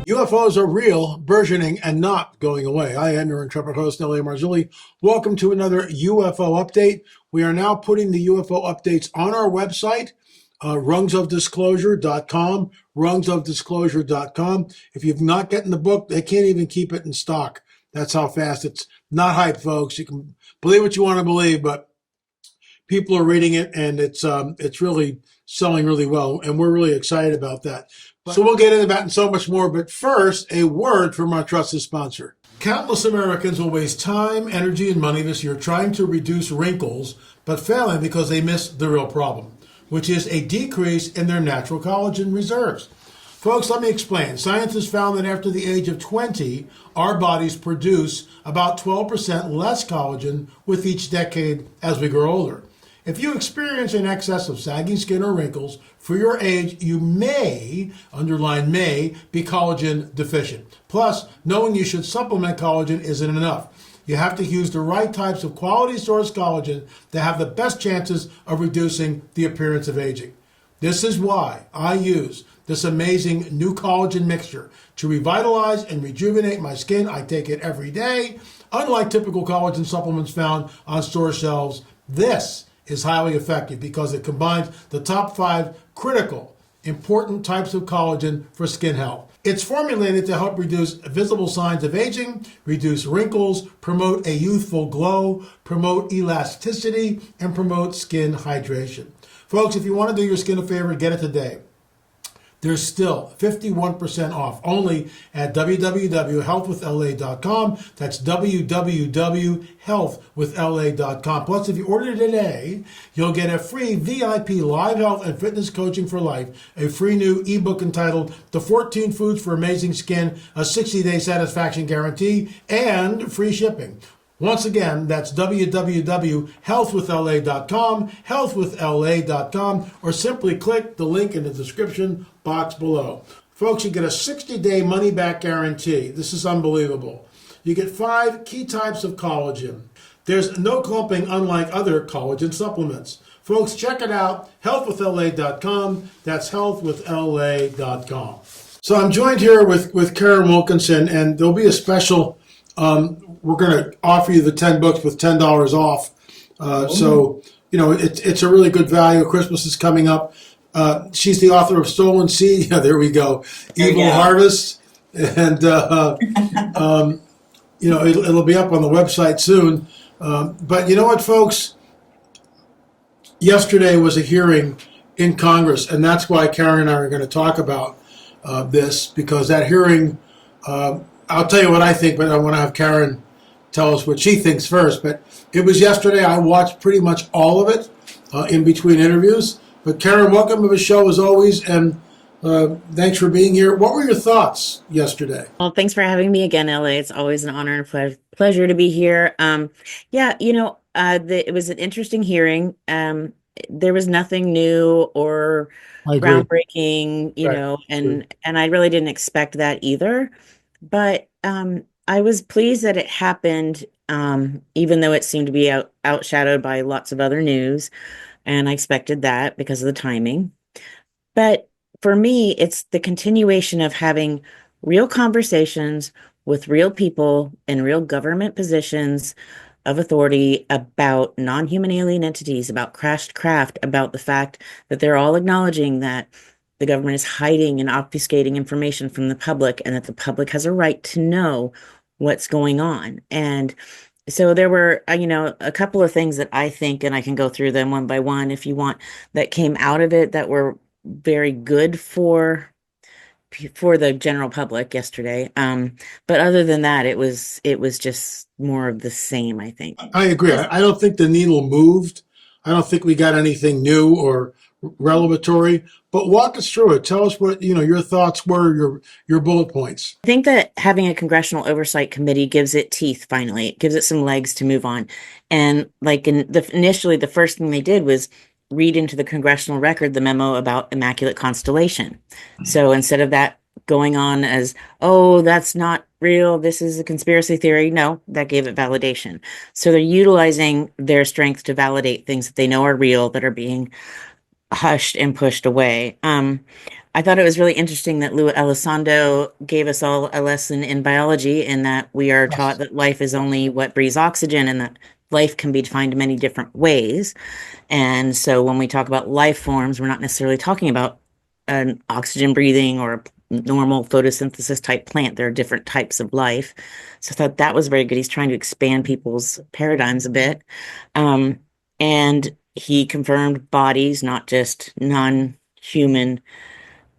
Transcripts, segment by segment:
UFOs are real, burgeoning, and not going away. I am your intrepid host, L.A. Marzulli. Welcome to another UFO update. We are now putting the UFO updates on our website, rungsofdisclosure.com, rungsofdisclosure.com. If you've not gotten the book, they can't even keep it in stock. That's how fast it's not hype, folks. You can believe what you want to believe, but people are reading it, and it's really selling really well, and we're really excited about that. So we'll get into that and so much more, but first, a word from our trusted sponsor. Countless Americans will waste time, energy, and money this year trying to reduce wrinkles, but failing because they miss the real problem, which is a decrease in their natural collagen reserves. Folks, let me explain. Scientists found that after the age of 20, our bodies produce about 12% less collagen with each decade as we grow older. If you experience an excess of sagging skin or wrinkles for your age, you may, underline may, be collagen deficient. Plus, knowing you should supplement collagen isn't enough. You have to use the right types of quality source collagen to have the best chances of reducing the appearance of aging. This is why I use this amazing new collagen mixture to revitalize and rejuvenate my skin. I take it every day. Unlike typical collagen supplements found on store shelves, this is highly effective because it combines the top 5 critical, important types of collagen for skin health. It's formulated to help reduce visible signs of aging, reduce wrinkles, promote a youthful glow, promote elasticity, and promote skin hydration. Folks, if you want to do your skin a favor, get it today. There's still 51% off only at www.healthwithla.com. That's www.healthwithla.com. Plus, if you order today, you'll get a free VIP live health and fitness coaching for life, a free new ebook entitled The 14 Foods for Amazing Skin, a 60-day satisfaction guarantee, and free shipping. Once again, that's www.healthwithla.com, healthwithla.com, or simply click the link in the description box below. Folks, you get a 60-day money-back guarantee. This is unbelievable. You get 5 key types of collagen. There's no clumping unlike other collagen supplements. Folks, check it out, healthwithla.com. That's healthwithla.com. So I'm joined here with Karen Wilkinson, and there'll be a special we're going to offer you the 10 books with $10 off. So, it's a really good value. Christmas is coming up. She's the author of Stolen Seed. Yeah, there we go. Evil Harvest. And, it'll be up on the website soon. But you know what, folks? Yesterday was a hearing in Congress, and that's why Karen and I are going to talk about this, because that hearing, I'll tell you what I think, but I want to have Karen tell us what she thinks first. But it was yesterday. I watched pretty much all of it in between interviews. But Karen, welcome to the show as always, and thanks for being here. What were your thoughts yesterday? Well, thanks for having me again, LA. It's always an honor and pleasure to be here. It was an interesting hearing. There was nothing new or groundbreaking, and I really didn't expect that either. But I was pleased that it happened, even though it seemed to be outshadowed by lots of other news. And I expected that because of the timing. But for me, it's the continuation of having real conversations with real people in real government positions of authority about non-human alien entities, about crashed craft, about the fact that they're all acknowledging that the government is hiding and obfuscating information from the public, and that the public has a right to know what's going on. And so there were, a couple of things that I think, and I can go through them one by one if you want, that came out of it that were very good for the general public yesterday. But other than that, it was just more of the same, I think. I agree. I don't think the needle moved. I don't think we got anything new or revelatory, but walk us through it. Tell us what, your thoughts were, your bullet points. I think that having a congressional oversight committee gives it teeth, finally. It gives it some legs to move on. And initially, the first thing they did was read into the congressional record the memo about Immaculate Constellation. So instead of that going on as, oh, that's not real, this is a conspiracy theory, no, that gave it validation. So they're utilizing their strength to validate things that they know are real that are being hushed and pushed away. I thought it was really interesting that Lou Elizondo gave us all a lesson in biology, in that we are taught Yes. that life is only what breathes oxygen, and that life can be defined many different ways. And so when we talk about life forms, we're not necessarily talking about an oxygen breathing or a normal photosynthesis type plant. There are different types of life. So I thought that was very good. He's trying to expand people's paradigms a bit. Um, and he confirmed bodies, not just non-human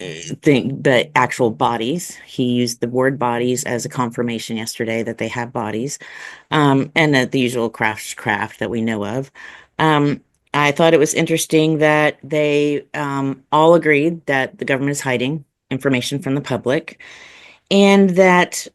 thing, but actual bodies. He used the word bodies as a confirmation yesterday that they have bodies, and that the usual craft that we know of. Um, I thought it was interesting that they all agreed that the government is hiding information from the public, and that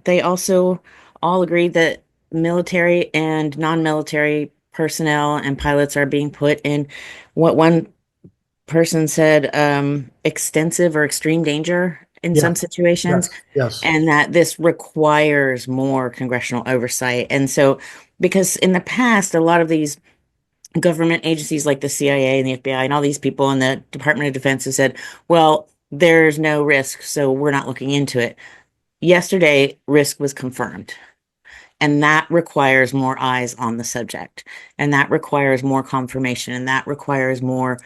they also all agreed that military and non-military personnel and pilots are being put in what one person said, extensive or extreme danger in Yeah. some situations, Yes. Yes. and that this requires more congressional oversight. And so, because in the past, a lot of these government agencies like the CIA and the FBI and all these people in the Department of Defense have said, well, there's no risk, so we're not looking into it. Yesterday, risk was confirmed. And that requires more eyes on the subject. And that requires more confirmation. And that requires more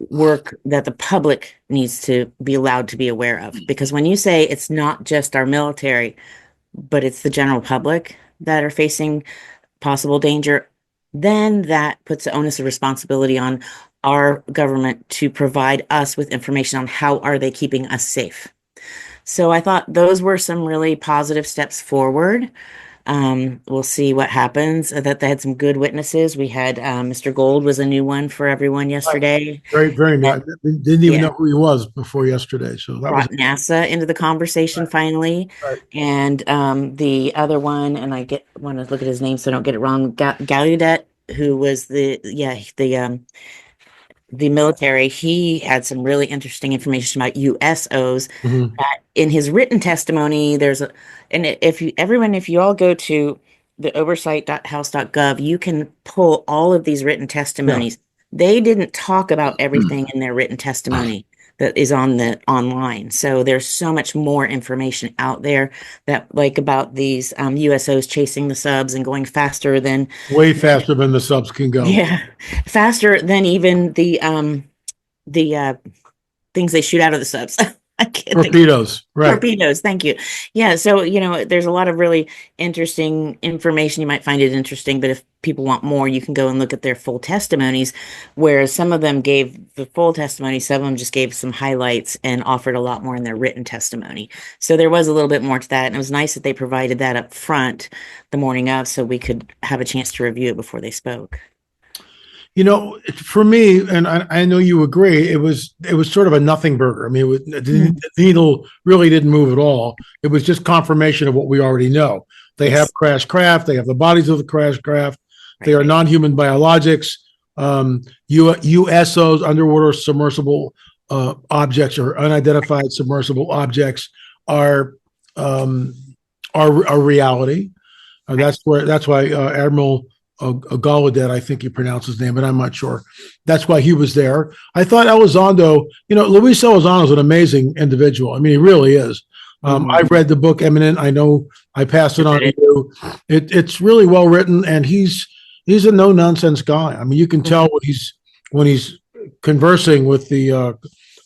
work that the public needs to be allowed to be aware of. Because when you say it's not just our military, but it's the general public that are facing possible danger, then that puts the onus of responsibility on our government to provide us with information on how are they keeping us safe. So I thought those were some really positive steps forward. We'll see what happens. That they had some good witnesses. We had Mr. Gold was a new one for everyone Right. yesterday. Very, very new. I didn't even Yeah, know who he was before yesterday. So that was brought NASA into the conversation finally. right. And the other one, and I want to look at his name so I don't get it wrong, Gallaudet, who was the military. He had some really interesting information about USOs. Mhm. In his written testimony, if you all go to the oversight.house.gov, you can pull all of these written Yeah. testimonies. They didn't talk about everything in their written testimony that is on the online. So there's so much more information out there, that like about these USOs chasing the subs and going faster than, Way faster than the subs can go. yeah, faster than even the things they shoot out of the subs. I can't think. Torpedoes. Right. Torpedoes, thank you. Yeah, so there's a lot of really interesting information. You might find it interesting, but if people want more, you can go and look at their full testimonies, whereas some of them gave the full testimony, some of them just gave some highlights and offered a lot more in their written testimony. So there was a little bit more to that, and it was nice that they provided that up front the morning of, so we could have a chance to review it before they spoke. For me, and I know you agree, it was sort of a nothing burger. I mean, the needle really didn't move at all. It was just confirmation of what we already know. They have crash craft. They have the bodies of the crash craft. They are non-human biologics. USOs, underwater submersible objects, or unidentified submersible objects, are a reality. That's why Admiral Gallaudet, I think you pronounce his name, but I'm not sure. That's why he was there. I thought Elizondo, Luis Elizondo is an amazing individual. I mean, he really is. I've read the book Eminent. I know I passed it on to you. It's really well written, and he's a no nonsense guy. I mean, you can tell when he's conversing with the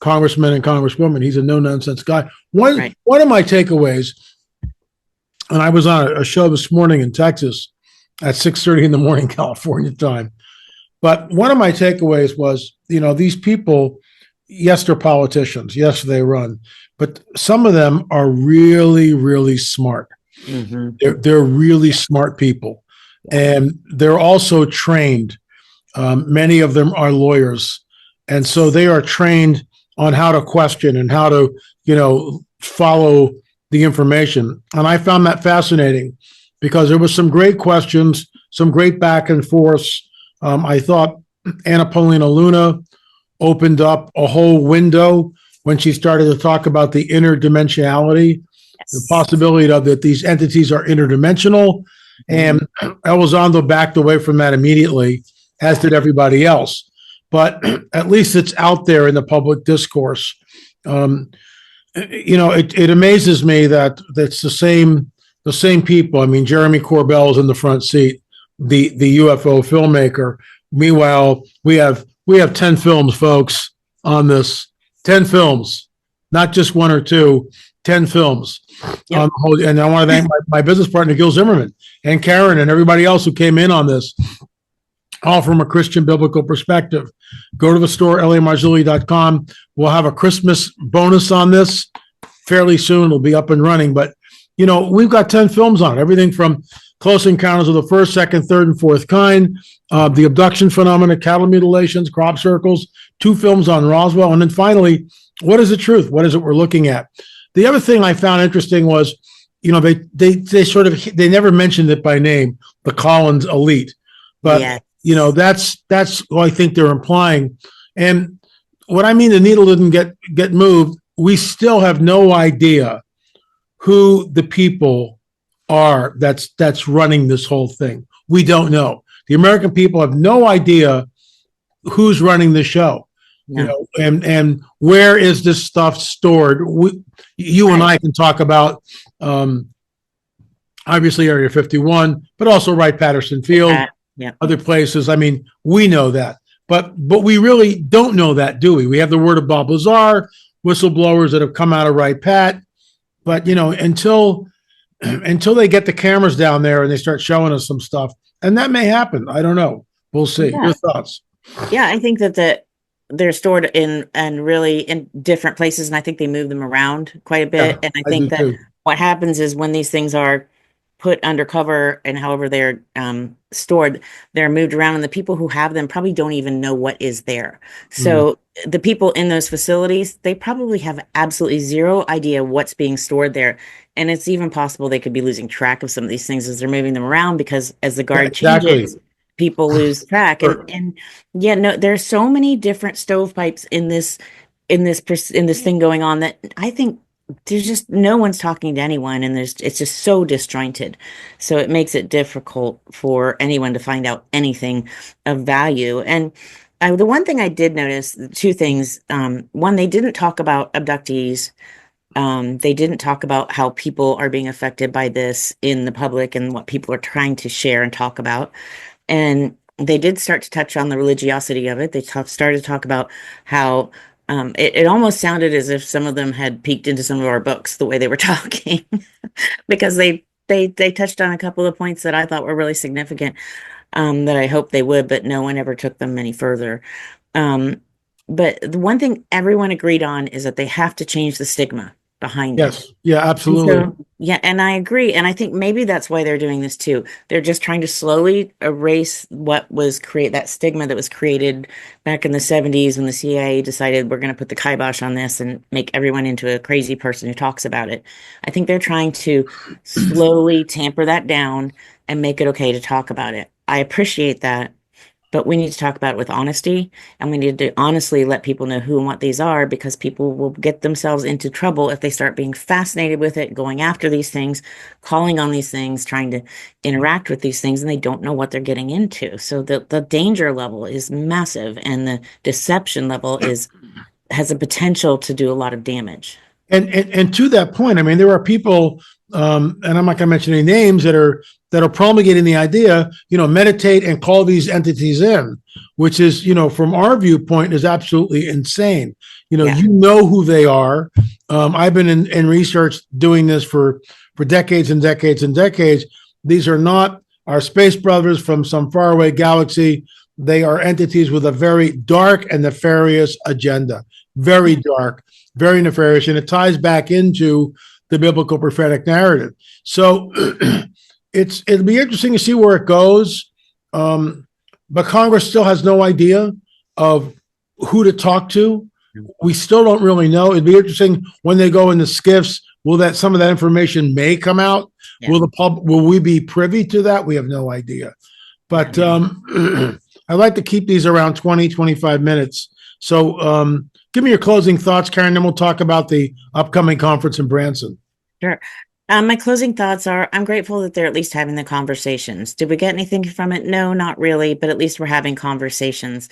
congressmen and congresswomen, he's a no nonsense guy. One of my takeaways, and I was on a show this morning in Texas at 6:30 in the morning, California time. But one of my takeaways was, these people, yes, they're politicians. Yes, they run. But some of them are really, really smart. They're really smart people. And they're also trained. Many of them are lawyers. And so they are trained on how to question and how to, follow the information. And I found that fascinating, because there was some great questions, some great back and forth. I thought Anna Paulina Luna opened up a whole window when she started to talk about the interdimensionality, the possibility that these entities are interdimensional. And Elizondo backed away from that immediately, as did everybody else. But at least it's out there in the public discourse. Um, it amazes me that it's the same people. I mean, Jeremy Corbell is in the front seat, the UFO filmmaker. Meanwhile, we have 10 films, folks, on this. 10 films, not just one or two. 10 films. Yep. On the whole, and I want to thank my business partner Gil Zimmerman and Karen and everybody else who came in on this, all from a Christian biblical perspective. Go to the store, lamarzulli.com. We'll have a Christmas bonus on this fairly soon. It'll be up and running. But, we've got 10 films on it. Everything from Close Encounters of the First, Second, Third, and Fourth Kind, the abduction phenomena, cattle mutilations, crop circles, 2 films on Roswell. And then finally, what is the truth? What is it we're looking at? The other thing I found interesting was, they never mentioned it by name, the Collins elite. But Yeah. That's what I think they're implying. And what I mean, the needle didn't get moved. We still have no idea who the people are that's running this whole thing. We don't know. The American people have no idea who's running the show. No. And where is this stuff stored? You and I can talk about obviously Area 51, but also Wright-Patterson Field. Yeah. Other places. I mean, we know that, but we really don't know that, do we? We have the word of Bob Lazar, whistleblowers that have come out of Wright-Pat, but until they get the cameras down there and they start showing us some stuff, and that may happen. I don't know. We'll see. Yeah. Your thoughts? Yeah, I think that they're stored in really in different places, and I think they move them around quite a bit. Yeah, and I think that too. What happens is when these things are put undercover and however they're stored, they're moved around, and the people who have them probably don't even know what is there. So the people in those facilities, they probably have absolutely zero idea what's being stored there. And it's even possible they could be losing track of some of these things as they're moving them around, because as the guard changes, people lose track. And yeah, no, there's so many different stovepipes in this thing going on that I think there's just no one's talking to anyone, and it's just so disjointed. So it makes it difficult for anyone to find out anything of value. And the one thing I did notice, 2 things. One, they didn't talk about abductees. They didn't talk about how people are being affected by this in the public and what people are trying to share and talk about. And they did start to touch on the religiosity of it. They started to talk about how it almost sounded as if some of them had peeked into some of our books the way they were talking, because they touched on a couple of points that I thought were really significant, that I hoped they would, but no one ever took them any further. But the one thing everyone agreed on is that they have to change the stigma behind it. Yes. Yeah, absolutely. So, yeah, and I agree. And I think maybe that's why they're doing this too. They're just trying to slowly erase that stigma that was created back in the 70s when the CIA decided we're going to put the kibosh on this and make everyone into a crazy person who talks about it. I think they're trying to slowly tamper that down and make it okay to talk about it. I appreciate that. But we need to talk about it with honesty, and we need to honestly let people know who and what these are, because people will get themselves into trouble if they start being fascinated with it, going after these things, calling on these things, trying to interact with these things, and they don't know what they're getting into. So the danger level is massive, and the deception level has a potential to do a lot of damage. And to that point, I mean, there are people, and I'm not going to mention any names, that are promulgating the idea, meditate and call these entities in, which is, from our viewpoint, is absolutely insane. You know who they are. I've been in research doing this for decades and decades and decades. These are not our space brothers from some faraway galaxy. They are entities with a very dark and nefarious agenda. Very dark, very nefarious, and it ties back into the biblical prophetic narrative. So it'll be interesting to see where it goes. But Congress still has no idea of who to talk to. We still don't really know. It'd be interesting when they go into skiffs. Will some of that information may come out? Yeah. Will we be privy to that? We have no idea. But I like to keep these around 20, 25 minutes. So give me your closing thoughts, Karen, then we'll talk about the upcoming conference in Branson. Sure. My closing thoughts are, I'm grateful that they're at least having the conversations. Did we get anything from it? No, not really, but at least we're having conversations.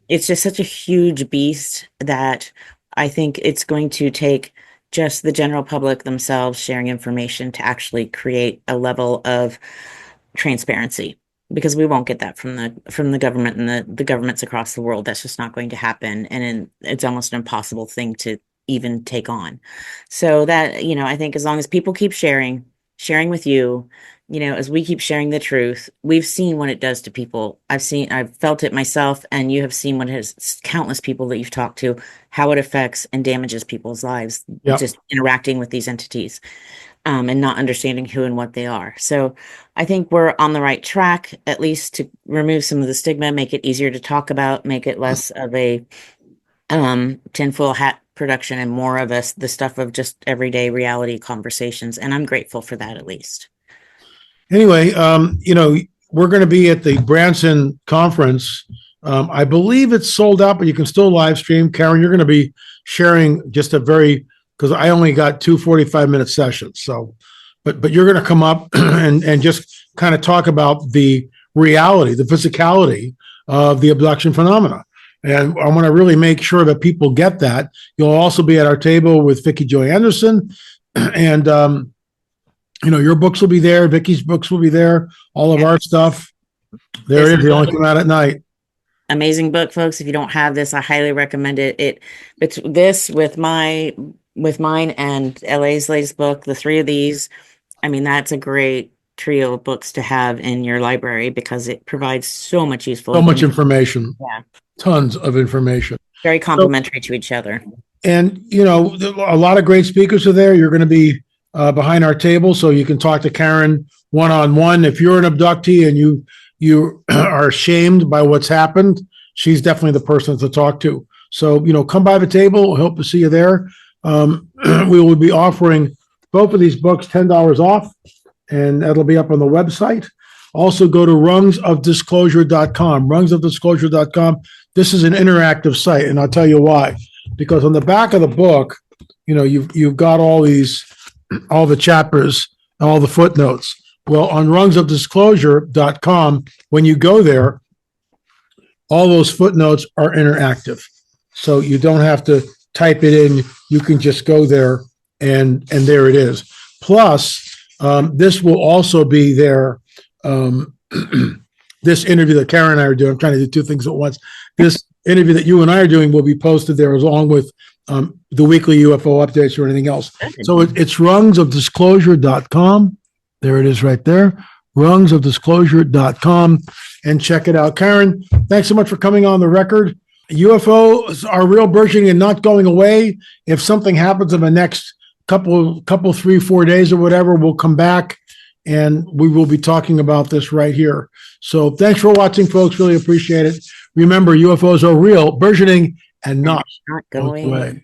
It's just such a huge beast that I think it's going to take just the general public themselves sharing information to actually create a level of transparency, because we won't get that from the government and the governments across the world. That's just not going to happen, and it's almost an impossible thing to even take on. So that, I think as long as people keep sharing with you, as we keep sharing the truth, we've seen what it does to people. I've felt it myself, and you have seen what it has, countless people that you've talked to, how it affects and damages people's lives, Yep. just interacting with these entities, and not understanding who and what they are. So I think we're on the right track, at least to remove some of the stigma, make it easier to talk about, make it less of a tinfoil hat production and more of the stuff of just everyday reality conversations. And I'm grateful for that, at least. Anyway, we're going to be at the Branson conference. I believe it's sold out, but you can still live stream. Karen, you're going to be sharing just because I only got 2 45-minute sessions. So, but you're going to come up and just kind of talk about the reality, the physicality of the abduction phenomena. And I want to really make sure that people get that. You'll also be at our table with Vicki Joy Anderson, and your books will be there. Vicki's books will be there. All of our stuff. There it is. They only come out at night. Amazing book, folks. If you don't have this, I highly recommend it. It's this with mine and LA's latest book, the three of these. I mean, that's a great trio of books to have in your library because it provides so much useful information. Yeah. Tons of information. Very complementary to each other. And, a lot of great speakers are there. You're going to be behind our table, so you can talk to Karen one-on-one. If you're an abductee and you are shamed by what's happened, she's definitely the person to talk to. So, come by the table. Hope to see you there. We will be offering both of these books $10 off, and that'll be up on the website. Also, go to rungsofdisclosure.com, rungsofdisclosure.com. This is an interactive site, and I'll tell you why. Because on the back of the book, you've got all the chapters, all the footnotes. Well, on rungsofdisclosure.com, when you go there, all those footnotes are interactive. So you don't have to type it in. You can just go there, and there it is. Plus, this will also be there. This interview that Karen and I are doing, I'm trying to do two things at once. This interview that you and I are doing will be posted there along with the weekly UFO updates or anything else. So it's rungsofdisclosure.com. There it is right there. Rungsofdisclosure.com, and check it out. Karen, thanks so much for coming on the record. UFOs are real, burgeoning, and not going away. If something happens in the next couple, 3, 4 days or whatever, we'll come back and we will be talking about this right here. So thanks for watching, folks. Really appreciate it. Remember, UFOs are real, burgeoning, and not going away.